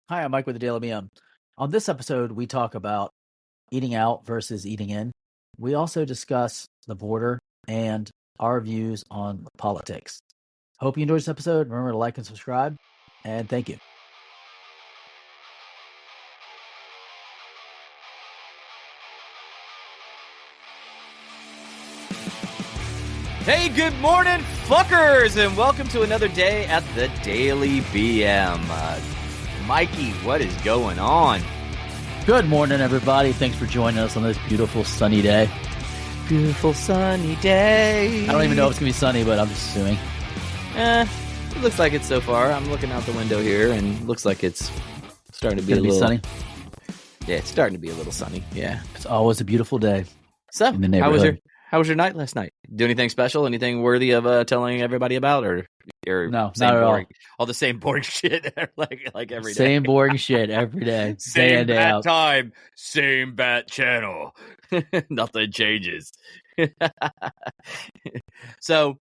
Hi, I'm Mike with the Daily BM. On this episode, we talk about eating out versus eating in. We also discuss the border and our views on politics. Hope you enjoyed this episode. Remember to like and subscribe, and thank you. Hey, good morning, fuckers, and welcome to another day at the Daily BM. Mikey, what is going on? Good morning, everybody. Thanks for joining us on this beautiful sunny day. Beautiful sunny day. I don't even know if it's going to be sunny, but I'm just assuming. It looks like it so far. I'm looking out the window here, and it looks like it's starting to be sunny. Yeah, it's starting to be a little sunny. Yeah, it's always a beautiful day. So, in the neighborhood. How was your night last night? Do anything special? Anything worthy of telling everybody about, or no, same not at boring, all the same boring shit like every day. Same boring shit every day. Same day in, day bat out. time, same bat channel. Nothing changes. So,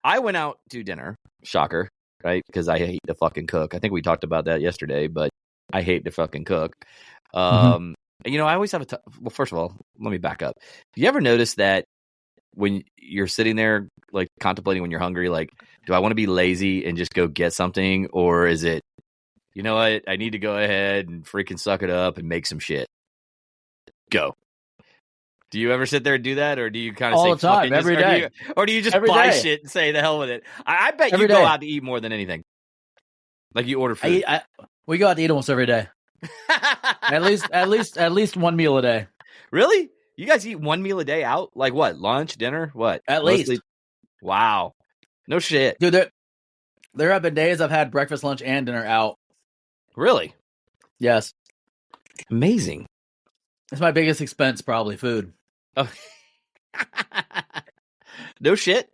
I went out to dinner. Shocker, right? Because I hate to fucking cook. I think we talked about that yesterday, but I hate to fucking cook. You know, I always have well, first of all, let me back up. Do you ever notice that when you're sitting there, like, contemplating when you're hungry, like, do I want to be lazy and just go get something? Or is it, you know what, I need to go ahead and freaking suck it up and make some shit? Go. Do you ever sit there and do that? Or do you kind of all say, the time, fuck it, every day? Or do you just every buy day. shit and say the hell with it? I bet every you go day. out to eat more than anything. Like, you order food. We go out to eat almost every day. at least one meal a day. Really? You guys eat one meal a day out? Like what? Lunch, dinner? What? At Mostly? least. Wow. No shit. Dude, there have been days I've had breakfast, lunch, and dinner out. Really? Yes. Amazing. It's my biggest expense, probably food. Oh. No shit.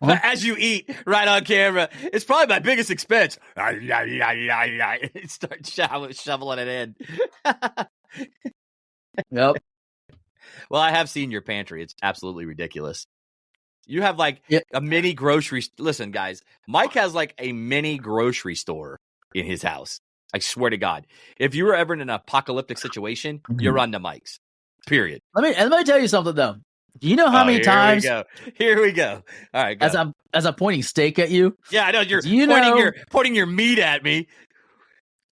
Huh? As you eat right on camera, it's probably my biggest expense. Start shoveling it in. Yep. Well, I have seen your pantry. It's absolutely ridiculous. You have like a mini grocery. Listen, guys, Mike has like a mini grocery store in his house. I swear to God, if you were ever in an apocalyptic situation, you run to Mike's. Period. Let me tell you something though. Do you know how many times? Here we go. All right. Go. As I'm pointing steak at you. Yeah, I know you're pointing your meat at me.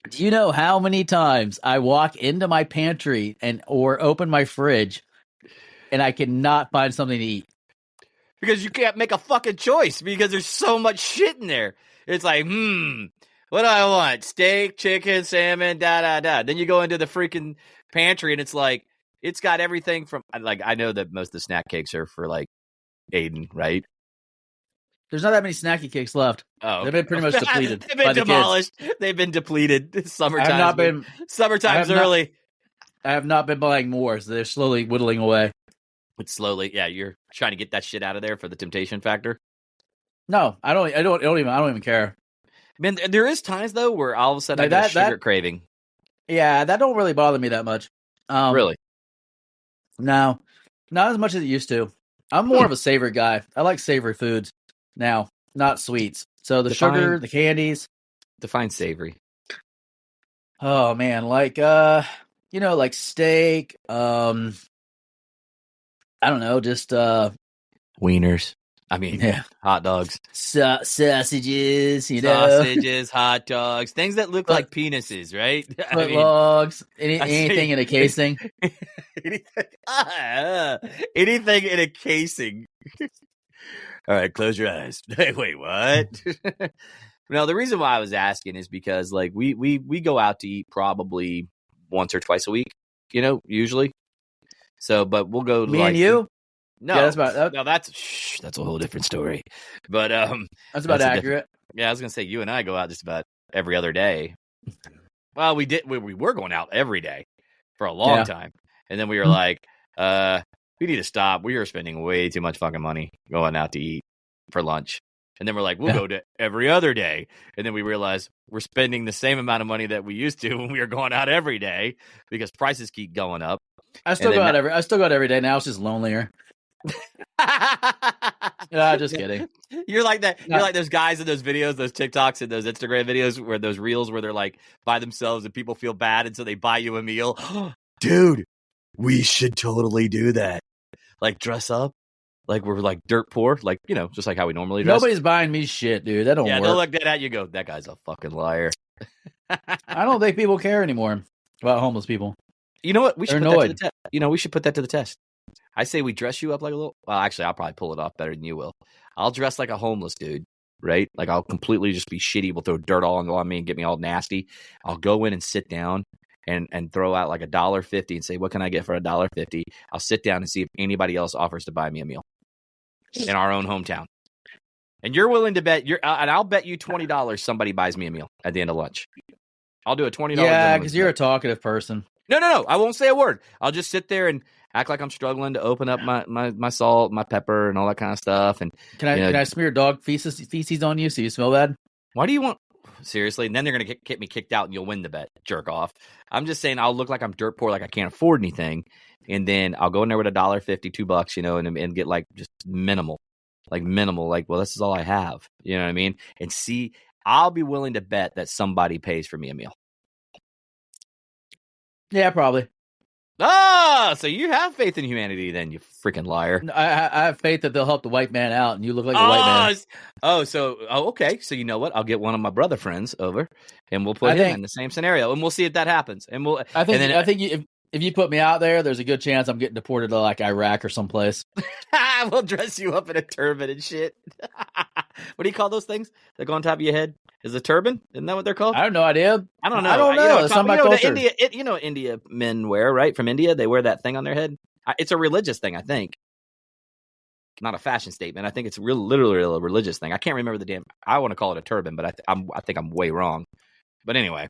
Do you know how many times I walk into my pantry or open my fridge, and I cannot find something to eat? Because you can't make a fucking choice because there's so much shit in there. It's like, what do I want? Steak, chicken, salmon, da. Then you go into the freaking pantry and it's like, it's got everything from, like, I know that most of the snack cakes are for, like, Aiden, right? There's not that many snacky cakes left. Oh, they've been pretty much depleted. They've been demolished. They've been depleted. Summertime's early. I have not been buying more, so they're slowly whittling away. It's slowly, yeah. You're trying to get that shit out of there for the temptation factor. No, I don't even care. Man, there is times though where all of a sudden I get a sugar craving. Yeah, that don't really bother me that much. Really? No, not as much as it used to. I'm more of a savory guy. I like savory foods now, not sweets. So the sugar, the candies. Define savory. Oh man, like like steak. I don't know, just wieners. I mean, hot dogs, sausages. Sausages, hot dogs, things that look like penises, right? Foot logs, anything in a casing. Anything in a casing. All right, close your eyes. Wait, what? No, the reason why I was asking is because, like, we go out to eat probably once or twice a week, usually. So, but we'll go. Me and you. No, yeah, that's a whole different story. But that's about accurate. Yeah, I was gonna say you and I go out just about every other day. Well, we were going out every day for a long time, and then we were like, we need to stop. We are spending way too much fucking money going out to eat for lunch. And then we're like, we'll go to every other day. And then we realize we're spending the same amount of money that we used to when we were going out every day because prices keep going up. I still go out every day now. It's just lonelier. Just kidding. You're like that. No. You're like those guys in those videos, those TikToks and those Instagram videos where those reels where they're like by themselves and people feel bad and so they buy you a meal. Dude, we should totally do that. Like dress up. Like we're like dirt poor, like, you know, just like how we normally dress. Nobody's buying me shit, dude. That don't work. They'll look dead at you and go, that guy's a fucking liar. I don't think people care anymore about homeless people. You know what? We should They're put that to annoyed. the test. You know, we should put that to the test. I say we dress you up like a little. Well, actually, I'll probably pull it off better than you will. I'll dress like a homeless dude, right? Like I'll completely just be shitty. We'll throw dirt all on me and get me all nasty. I'll go in and sit down and throw out like $1.50 and say, what can I get for $1.50? I'll sit down and see if anybody else offers to buy me a meal in our own hometown. And you're willing to bet and I'll bet you $20 somebody buys me a meal at the end of lunch. I'll do a $20. Yeah, because you're a talkative person. No. I won't say a word. I'll just sit there and act like I'm struggling to open up my salt, my pepper, and all that kind of stuff. And can I smear dog feces on you so you smell bad? Why do you want? Seriously? And then they're going to get me kicked out and you'll win the bet. Jerk off. I'm just saying I'll look like I'm dirt poor, like I can't afford anything. And then I'll go in there with $1.50, $2, you know, and get like just minimal. Like, well, this is all I have. You know what I mean? And see, I'll be willing to bet that somebody pays for me a meal. Yeah, probably. So you have faith in humanity then, you freaking liar. I have faith that they'll help the white man out, and you look like a white man. Okay. So you know what? I'll get one of my brother friends over, and we'll put him in the same scenario, and we'll see if that happens. And I think if you put me out there, there's a good chance I'm getting deported to like Iraq or someplace. We'll dress you up in a turban and shit. What do you call those things that go on top of your head? Is a turban? Isn't that what they're called? I have no idea. I don't know. I don't know. It's not my culture. India men wear, right? From India, they wear that thing on their head. It's a religious thing, I think. Not a fashion statement. I think it's literally a religious thing. I can't remember the damn. I want to call it a turban, but I think I'm way wrong. But anyway,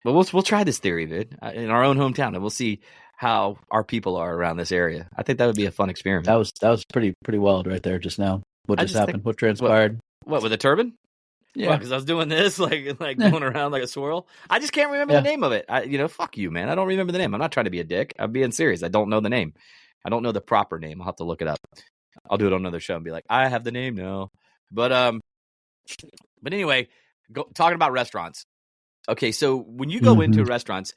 but we'll try this theory, dude, in our own hometown, and we'll see how our people are around this area. I think that would be a fun experiment. That was pretty wild right there just now. What just happened? What transpired? What with a turban? Yeah, because I was doing this, like going around like a swirl. I just can't remember the name of it. Fuck you, man. I don't remember the name. I'm not trying to be a dick. I'm being serious. I don't know the name. I don't know the proper name. I'll have to look it up. I'll do it on another show and be like, I have the name now. But anyway, talking about restaurants. Okay, so when you go into restaurants,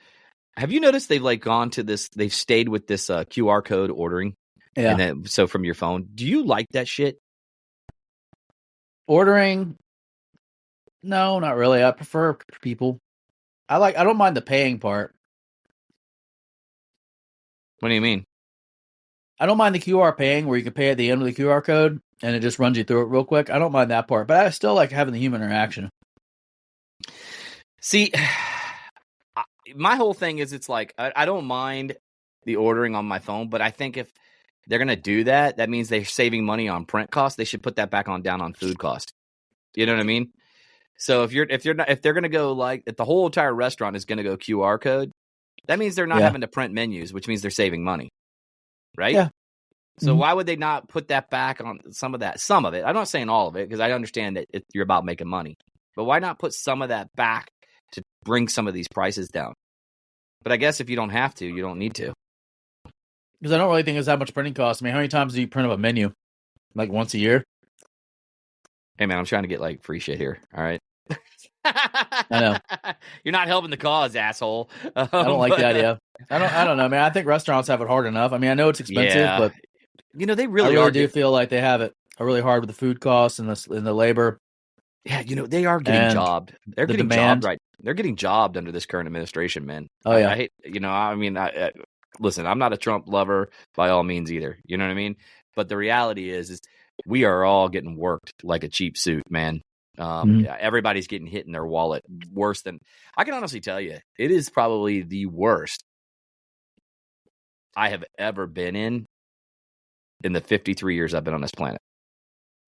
have you noticed they've like gone to this? They've stayed with this QR code ordering. Yeah. And then, so from your phone, do you like that shit? Ordering. No, not really. I prefer people. I don't mind the paying part. What do you mean? I don't mind the QR paying where you can pay at the end of the QR code and it just runs you through it real quick. I don't mind that part, but I still like having the human interaction. See, my whole thing is it's like, I don't mind the ordering on my phone, but I think if they're going to do that, that means they're saving money on print costs. They should put that back down on food cost. You know what I mean? So if they're going to go like if the whole entire restaurant is going to go QR code, that means they're not having to print menus, which means they're saving money, right? Yeah. So why would they not put that back on some of that? Some of it. I'm not saying all of it because I understand that you're about making money, but why not put some of that back to bring some of these prices down? But I guess if you don't have to, you don't need to. Because I don't really think it's that much printing cost. I mean, how many times do you print up a menu? Like once a year? Hey man, I'm trying to get like free shit here. All right. I know. You're not helping the cause, asshole. I don't like the idea. I don't know, man. I think restaurants have it hard enough. I mean, I know it's expensive, but they really do feel like they have it really hard with the food costs and the labor. Yeah, they are getting jobbed. They're getting jobbed right. They're getting jobbed under this current administration, man. Oh yeah. I hate. Listen, I'm not a Trump lover by all means either. You know what I mean? But the reality is we are all getting worked like a cheap suit, man. Everybody's getting hit in their wallet worse than I can honestly tell you. It is probably the worst I have ever been in the 53 years I've been on this planet.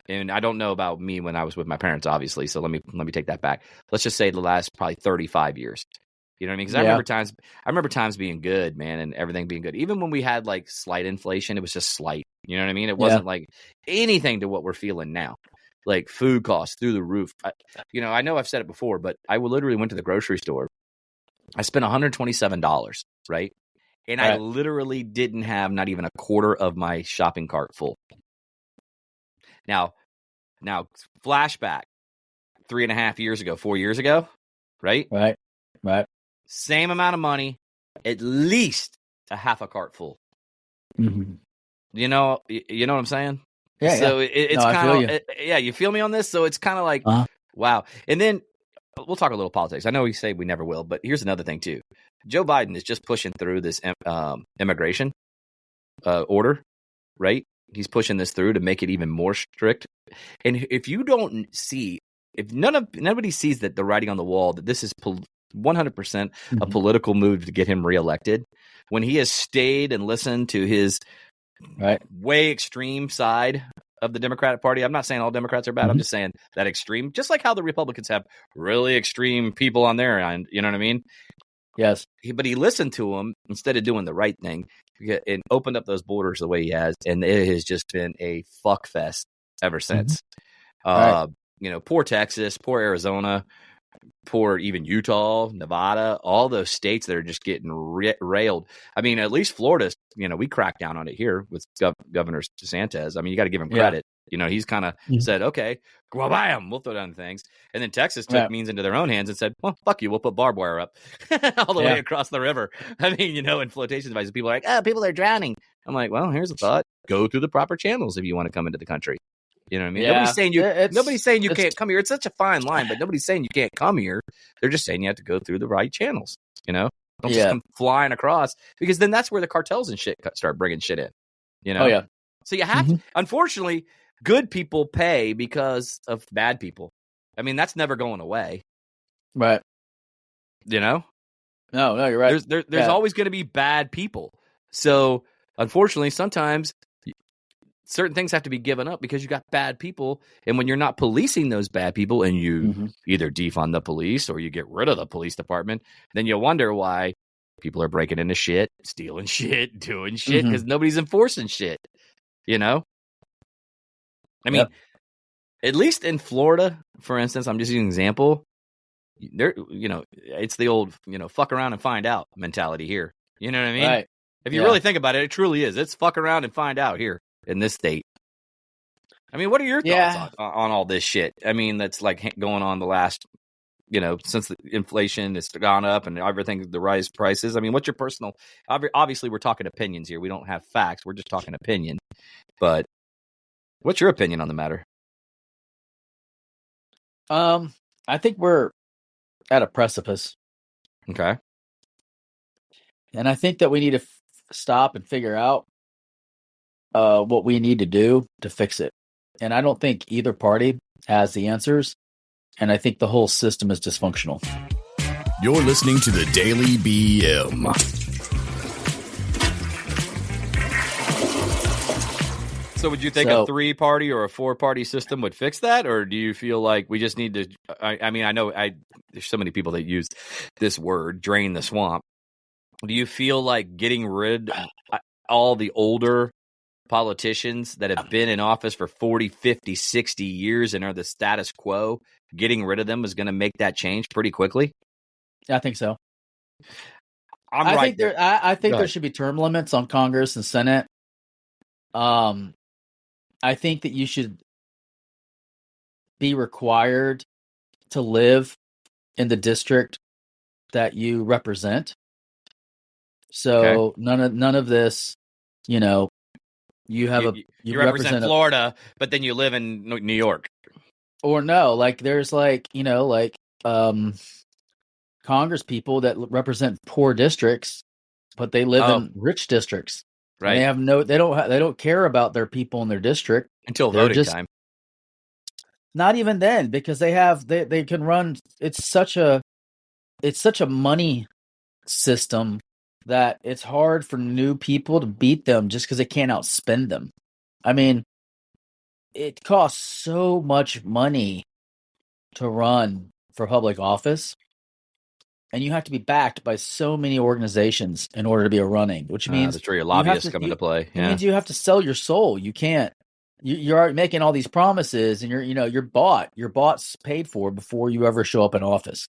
And I don't know about me when I was with my parents, obviously. So let me take that back. Let's just say the last probably 35 years. You know what I mean? Because I remember times being good, man, and everything being good. Even when we had like slight inflation, it was just slight. You know what I mean? It wasn't like anything to what we're feeling now. Like food costs through the roof. I know I've said it before, but I literally went to the grocery store. I spent $127, right? And I literally didn't have not even a quarter of my shopping cart full. Now, flashback 3.5 years ago, 4 years ago, right? Right. Same amount of money, at least a half a cart full. Mm-hmm. You know what I'm saying? Yeah. So yeah. it's kind of, you feel me on this? So it's kind of like, wow. And then we'll talk a little politics. I know we say we never will, but here's another thing too. Joe Biden is just pushing through this immigration order, right? He's pushing this through to make it even more strict. And if you don't see, if nobody sees that the writing on the wall, that this is 100% a political move to get him reelected, when he has stayed and listened to his way extreme side of the Democratic Party. I'm not saying all Democrats are bad. I'm just saying that extreme, just like how the Republicans have really extreme people on their end. You know what I mean? Yes. But he listened to them instead of doing the right thing and opened up those borders the way he has. And it has just been a fuck fest ever since. Poor Texas, poor Arizona, poor even Utah, Nevada, all those states that are just getting railed. I mean, at least Florida, we cracked down on it here with Governor DeSantis. I mean, you got to give him credit. He's kind of said, okay, well, bam, we'll throw down things. And then Texas took means into their own hands and said, well, fuck you, we'll put barbed wire up all the way across the river. I mean, in flotation devices, people are like, people are drowning. I'm like, well, here's a thought. Go through the proper channels if you want to come into the country. You know what I mean? Yeah. Nobody's saying you can't come here. It's such a fine line, but nobody's saying you can't come here. They're just saying you have to go through the right channels. Don't just come flying across, because then that's where the cartels and shit start bringing shit in. Oh yeah. So you have to. Unfortunately, good people pay because of bad people. I mean, that's never going away. Right. No, you're right. There's always going to be bad people. So unfortunately, sometimes certain things have to be given up because you got bad people. And when you're not policing those bad people and you either defund the police or you get rid of the police department, then you wonder why people are breaking into shit, stealing shit, doing shit, because nobody's enforcing shit. I mean, at least in Florida, for instance, I'm just using an example. There, it's the old, fuck around and find out mentality here. You know what I mean? Right. If you really think about it, it truly is. It's fuck around and find out here in this state. I mean, what are your thoughts on all this shit? I mean, that's like going on the last, since the inflation has gone up and everything, the rise prices. I mean, what's your personal? Obviously, we're talking opinions here. We don't have facts. We're just talking opinion. But what's your opinion on the matter? I think we're at a precipice. Okay. And I think that we need to stop and figure out what we need to do to fix it. And I don't think either party has the answers. And I think the whole system is dysfunctional. You're listening to the Daily BM. So would you think a 3-party or a 4-party system would fix that? Or do you feel like we just need to, I mean, I know there's so many people that use this word, drain the swamp. Do you feel like getting rid of all the older politicians that have been in office for 40, 50, 60 years and are the status quo, getting rid of them is going to make that change pretty quickly? I think so. I think there should be term limits on Congress and Senate. I think that you should be required to live in the district that you represent. So none of this, you represent Florida, but then you live in New York. Or no, like there's Congress people that represent poor districts, but they live in rich districts. Right. And they don't care about their people in their district until voting time. Not even then, because they can run. It's such a money system that it's hard for new people to beat them just because they can't outspend them. I mean, it costs so much money to run for public office, and you have to be backed by so many organizations in order to be running, which means that's where your lobbyists come into play. It means you have to sell your soul. You can't. You're already making all these promises, and you're bought. Your bought's paid for before you ever show up in office.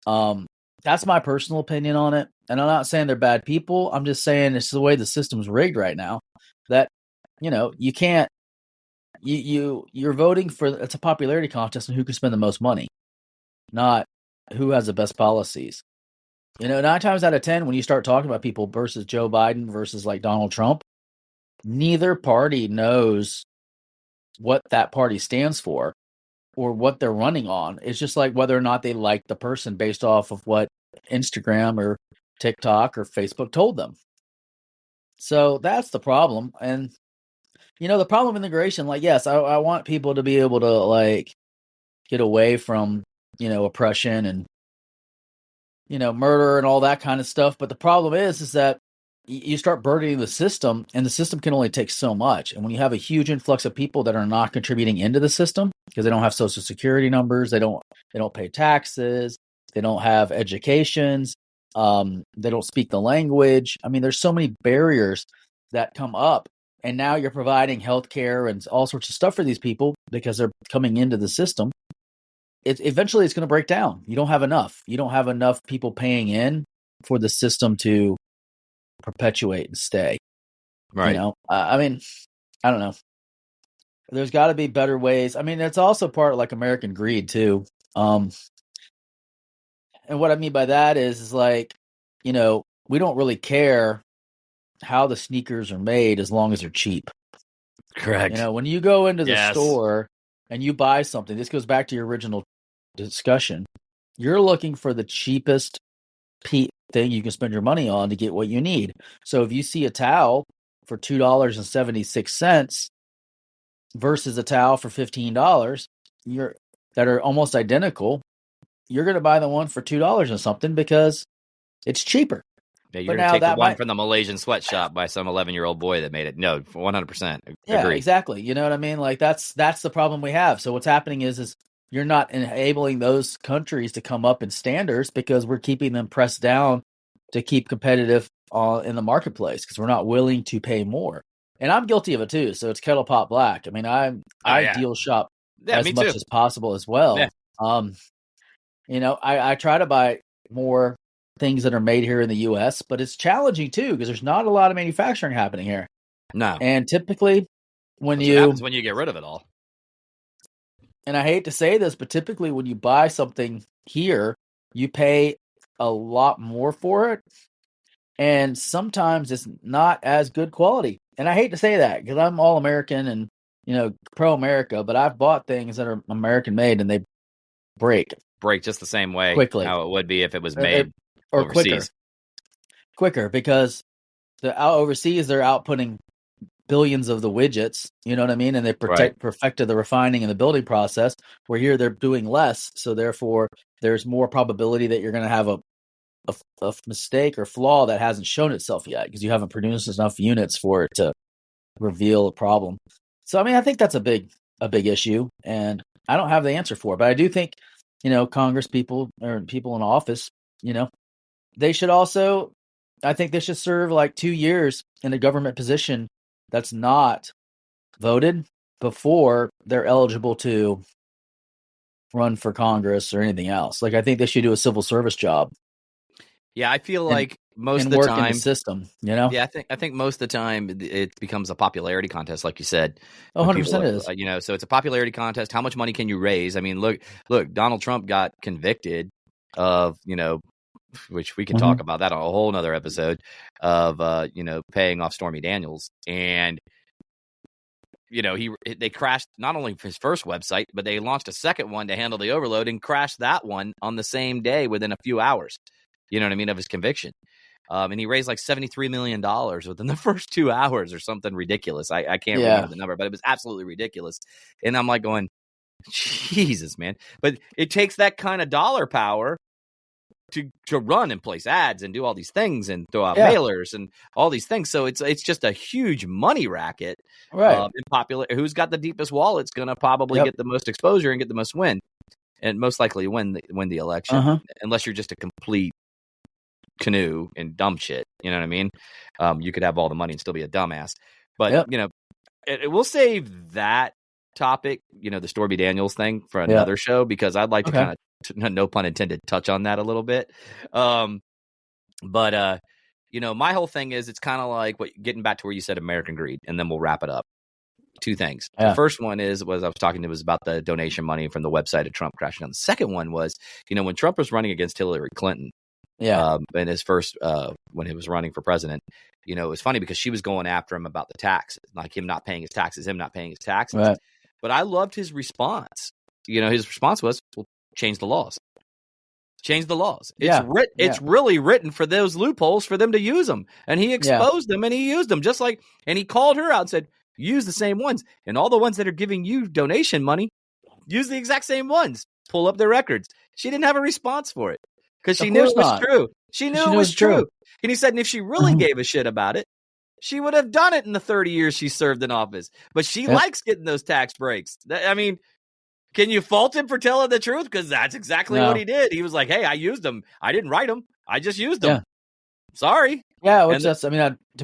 That's my personal opinion on it. and I'm not saying they're bad people. I'm just saying it's the way the system's rigged right now. That you can't. You're voting for, it's a popularity contest and who can spend the most money, not who has the best policies. 9 times out of 10, when you start talking about people versus Joe Biden versus like Donald Trump, neither party knows what that party stands for or what they're running on. It's just like whether or not they like the person based off of what Instagram or TikTok or Facebook told them. So that's the problem. And the problem with immigration, like, yes, I want people to be able to like get away from, oppression and, murder and all that kind of stuff. But the problem is that you start burdening the system, and the system can only take so much. And when you have a huge influx of people that are not contributing into the system because they don't have social security numbers, they don't pay taxes, they don't have educations, they don't speak the language. I mean, there's so many barriers that come up, and now you're providing healthcare and all sorts of stuff for these people because they're coming into the system. Eventually it's going to break down. You don't have enough. You don't have enough people paying in for the system to perpetuate and stay. Right. I mean, I don't know. There's got to be better ways. I mean, it's also part of like American greed too. And what I mean by that is like, we don't really care how the sneakers are made as long as they're cheap. Correct. When you go into the store and you buy something, this goes back to your original discussion. You're looking for the cheapest thing you can spend your money on to get what you need. So if you see a towel for $2.76 versus a towel for $15, that are almost identical, you're going to buy the one for $2 and something because it's cheaper. Yeah, you're going to take the one from the Malaysian sweatshop by some 11-year-old boy that made it. No, 100%. Yeah, exactly. You know what I mean? Like that's the problem we have. So what's happening is you're not enabling those countries to come up in standards because we're keeping them pressed down to keep competitive in the marketplace because we're not willing to pay more. And I'm guilty of it too. So it's kettle pot black. I mean, I deal shop as much as possible as well. Yeah. I try to buy more things that are made here in the U.S., but it's challenging too because there's not a lot of manufacturing happening here. No. And typically what happens when you get rid of it all. And I hate to say this, but typically when you buy something here, you pay a lot more for it. And sometimes it's not as good quality. And I hate to say that because I'm all American and, pro-America, but I've bought things that are American made and they break just the same way quickly how it would be if it was made or overseas. Quicker because overseas they're outputting billions of the widgets, you know what I mean? And they perfected the refining and the building process, where here they're doing less. So therefore there's more probability that you're going to have a mistake or flaw that hasn't shown itself yet because you haven't produced enough units for it to reveal a problem. So, I mean, I think that's a big issue, and I don't have the answer for it, but I do think, Congress people or people in office, they should also, I think they should serve like 2 years in a government position that's not voted before they're eligible to run for Congress or anything else. Like, I think they should do a civil service job. Yeah, I feel like most of the work time, in the system, Yeah, I think most of the time it becomes a popularity contest, like you said. 100% is. So it's a popularity contest. How much money can you raise? I mean, look, Donald Trump got convicted of, which we can talk about that on a whole nother episode of, paying off Stormy Daniels. And, they crashed not only his first website, but they launched a second one to handle the overload and crashed that one on the same day within a few hours. You know what I mean, of his conviction. And he raised like $73 million within the first 2 hours or something ridiculous. I can't remember the number, but it was absolutely ridiculous. And I'm like going, Jesus, man. But it takes that kind of dollar power to run and place ads and do all these things and throw out mailers and all these things. So it's just a huge money racket. Right. Who's got the deepest wallet's going to probably get the most exposure and get the most win. And most likely win the election, unless you're just a complete canoe and dumb shit. You know what I mean? You could have all the money and still be a dumbass. But, we'll save that topic, the Stormy Daniels thing for another show, because I'd like to kind of, no pun intended, touch on that a little bit. But my whole thing is it's kind of like getting back to where you said American greed, and then we'll wrap it up. Two things. Yeah. The first one was I was talking to was about the donation money from the website of Trump crashing down. The second one was, when Trump was running against Hillary Clinton, in his first when he was running for president, it was funny because she was going after him about the taxes, like him not paying his taxes. Right. But I loved his response. His response was, "Well, change the laws. Change the laws. It's really written for those loopholes for them to use them." And he exposed them and he used them and he called her out and said, "Use the same ones. And all the ones that are giving you donation money, use the exact same ones. Pull up their records." She didn't have a response for it because she knew it was true. She knew it was true. And he said, and if she really gave a shit about it, she would have done it in the 30 years she served in office. But she likes getting those tax breaks. I mean, can you fault him for telling the truth? Because that's exactly what he did. He was like, "Hey, I used them. I didn't write them. I just used them. Sorry." Yeah, which to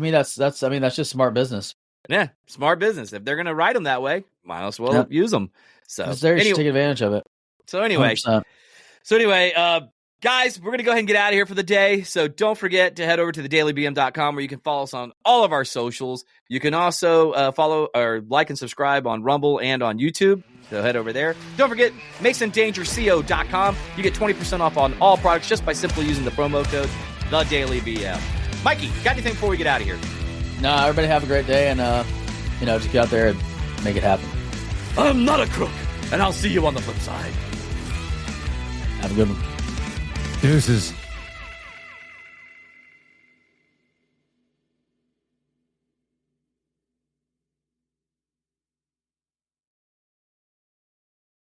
me, that's just smart business. Yeah, smart business. If they're going to write them that way, might as well use them. So anyway, should take advantage of it. So anyway, 100%. Guys, we're going to go ahead and get out of here for the day. So don't forget to head over to thedailybm.com where you can follow us on all of our socials. You can also follow or like and subscribe on Rumble and on YouTube. So head over there. Don't forget, MasonDangerCO.com. You get 20% off on all products just by simply using the promo code TheDailyBM. Mikey, got anything before we get out of here? No, everybody have a great day and, just get out there and make it happen. I'm not a crook, and I'll see you on the flip side. Have a good one. Deuces.